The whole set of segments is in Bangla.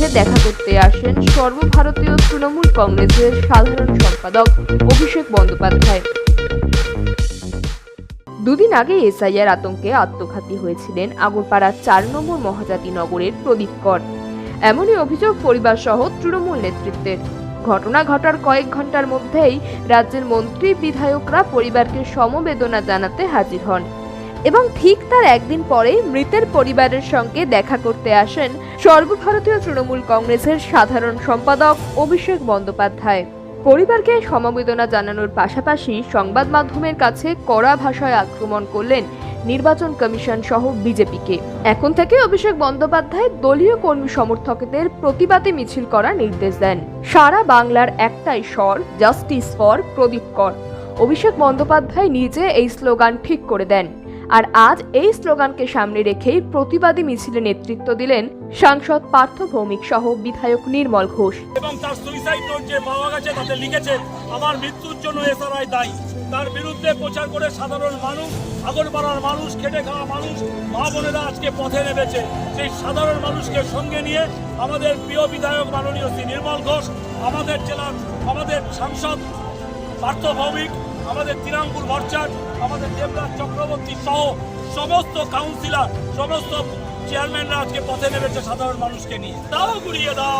সাথে দেখা করতে আসেন সর্বভারতীয় তৃণমূল কংগ্রেসের সাধারণ সম্পাদক অভিষেক বন্দ্যোপাধ্যায়। দুদিন আগে এসআইআর আতঙ্কে আত্মঘাতী হয়েছিলেন আগরপাড়া ৪ নম্বর মহাজাতি নগরের প্রদীপ কর। এমনই অভিযোগ পরিবার সহ তৃণমূল নেতৃত্বের। ঘটনা ঘটার কয়েক ঘন্টার মধ্যেই রাজ্যের মন্ত্রী বিধায়করা পরিবারকে সমবেদনা জানাতে হাজির হন এবং ঠিক তার একদিন পরেই মৃতের পরিবারের সঙ্গে দেখা করতে আসেন সর্বভারতীয় তৃণমূল কংগ্রেসের সাধারণ সম্পাদক অভিষেক বন্দ্যোপাধ্যায়। পরিবারকে সমবেদনা জানানোর পাশাপাশি সংবাদ মাধ্যমের কাছে কড়া ভাষায় আক্রমণ করলেন নির্বাচন কমিশন সহ বিজেপিকে। এখন থেকে অভিষেক বন্দ্যোপাধ্যায় দলীয় কর্মী সমর্থকদের প্রতিবাদী মিছিল করার নির্দেশ দেন। সারা বাংলার একটাই স্বর, জাস্টিস ফর প্রদীপ কর। অভিষেক বন্দ্যোপাধ্যায় নিজে এই স্লোগান ঠিক করে দেন। আর আজ এই স্লোগানকে সামনে রেখেই প্রতিবাদী মিছিলে নেতৃত্ব দিলেন সাংসদ পার্থ ভৌমিক সহ বিধায়ক নির্মল ঘোষ। এবং তার সুইসাইড নোট যে পাওয়া গেছে তাতে লিখেছে আমার মৃত্যুর জন্য এসআরআই দায়ী। তার বিরুদ্ধে প্রচার করে সাধারণ মানুষ, আগরপাড়ার মানুষ, খেটে খাওয়া মানুষ, মা বোনেরা আজকে পথে নেমেছে। সেই সাধারণ মানুষকে সঙ্গে নিয়ে আমাদের প্রিয় বিধায়ক মাননীয় শ্রী নির্মল ঘোষ, আমাদের জেলার আমাদের সাংসদ পার্থ ভৌমিক, আমাদের তৃণমূল ভট্টাচার্য, আমাদের দেবরাজ চক্রবর্তী সহ সমস্ত কাউন্সিলর, সমস্ত চেয়ারম্যানরা আজকে পথে নেমেছে সাধারণ মানুষকে নিয়ে। দাও গুড়িয়ে দাও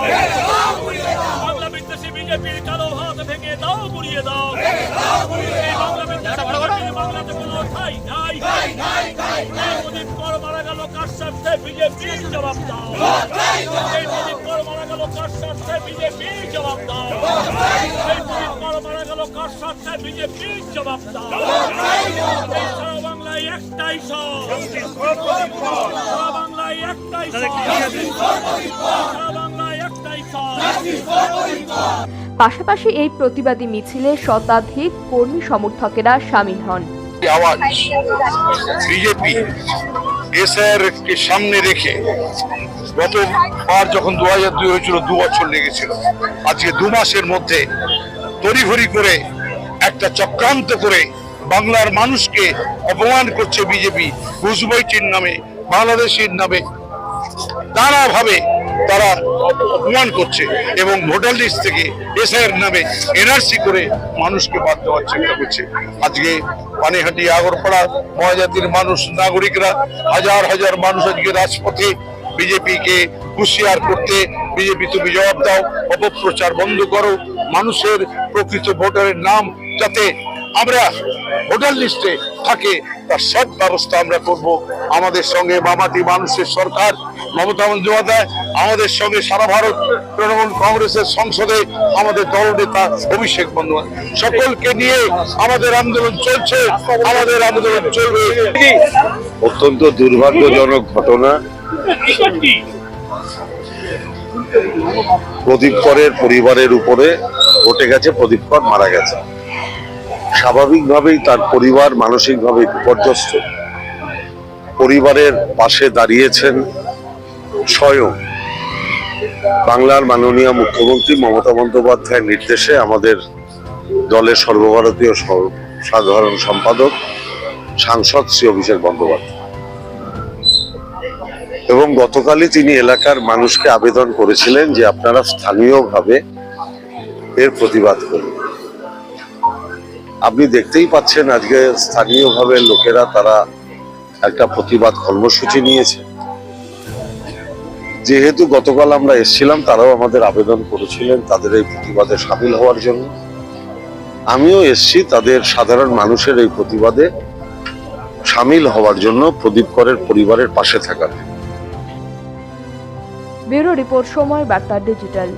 বাংলা বিদ্বেষী বিজেপির কালো হাত ভেঙে দাও গুড়িয়ে দাও। এই বাংলা বিদ্বেষী বাংলাতে কোনো ঠাঁই নাই। প্রদীপ কর মারা গেল কার স্বার্থে? বিজেপির জবাব দাও। এই প্রদীপ কর মারা গেল কার স্বার্থে? বিজেপির জবাব দাও। এই প্রদীপ কর মারা গেল কার স্বার্থে? বিজেপির জবাব দাও। এই সারা বাংলায় একটাই স্বর, সারা বাংলায় একটাই স্বর, সারা বাংলায় একটাই স্বর। পাশাপাশি এই প্রতিবাদী মিছিলে শতাধিক কর্মী সমর্থকেরা সামিল হন। বিজেপি এসআইআর কে সামনে রেখে গতবার যখন 2002 হয়েছিল 2 বছর লেগেছিল, আজকে 2 মাসের মধ্যে তড়িঘড়ি করে একটা চক্রান্ত করে বাংলার মানুষকে অপমান করছে বিজেপি। ঘুষবৈচির নামে, বাংলাদেশের নামে নানাভাবে তারা অপমান করছে এবং ভোটার লিস্ট থেকে এসআইআর নামে এনআরসি করে মানুষকে বাদ দেওয়ার চেষ্টা করছে। আজকে পানিহাটি, আগরপাড়া মহাজাতির মানুষ, নাগরিকরা, হাজার হাজার মানুষ আজকে রাজপথে বিজেপিকে হুঁশিয়ার করতে, বিজেপি তুমি জবাব দাও, অপপ্রচার বন্ধ করো, মানুষের প্রকৃত ভোটারের নাম যাতে আমরা ভোটার লিস্টে থাকে তার সব ব্যবস্থা আমরা করব। আমাদের সঙ্গে মামাটি মানুষের সরকার মমতা বন্দ্যোপাধ্যায়, আমাদের সঙ্গে সারা ভারত তৃণমূল কংগ্রেসের সংসদে আমাদের দলনেতা অভিষেক বন্দ্যোপাধ্যায়, সকলকে নিয়ে আমাদের আন্দোলন চলছে, আমাদের আন্দোলন চলবে। অত্যন্ত দুর্ভাগ্যজনক ঘটনা। প্রদীপ করের পরিবারের উপরে ঘটে গেছে। প্রদীপ কর মারা গেছে, স্বাভাবিকভাবেই তার পরিবার মানসিকভাবে বিপর্যস্ত। পরিবারের পাশে দাঁড়িয়েছেন স্বয়ং বাংলার মাননীয় মুখ্যমন্ত্রী মমতা বন্দ্যোপাধ্যায়ের নির্দেশে আমাদের দলের সর্বভারতীয় সাধারণ সম্পাদক সাংসদ শ্রী অভিষেক বন্দ্যোপাধ্যায়। এবং গতকালই তিনি এলাকার মানুষকে আবেদন করেছিলেন যে আপনারা স্থানীয়ভাবে এর প্রতিবাদ করুন। আপনি দেখতেই পাচ্ছেন আজকে স্থানীয়ভাবে লোকেরা তারা একটা প্রতিবাদ কর্মসূচি নিয়েছে। যেহেতু গতকাল আমরা এসেছিলাম, তারাও আমাদের আবেদন করেছিলেন তাদের এই প্রতিবাদে সামিল হওয়ার জন্য। আমিও এসেছি তাদের সাধারণ মানুষের এই প্রতিবাদে সামিল হওয়ার জন্য, প্রদীপ করের পরিবারের পাশে থাকার। ব্যুরো রিপোর্ট, সময় বার্তা ডিজিটাল।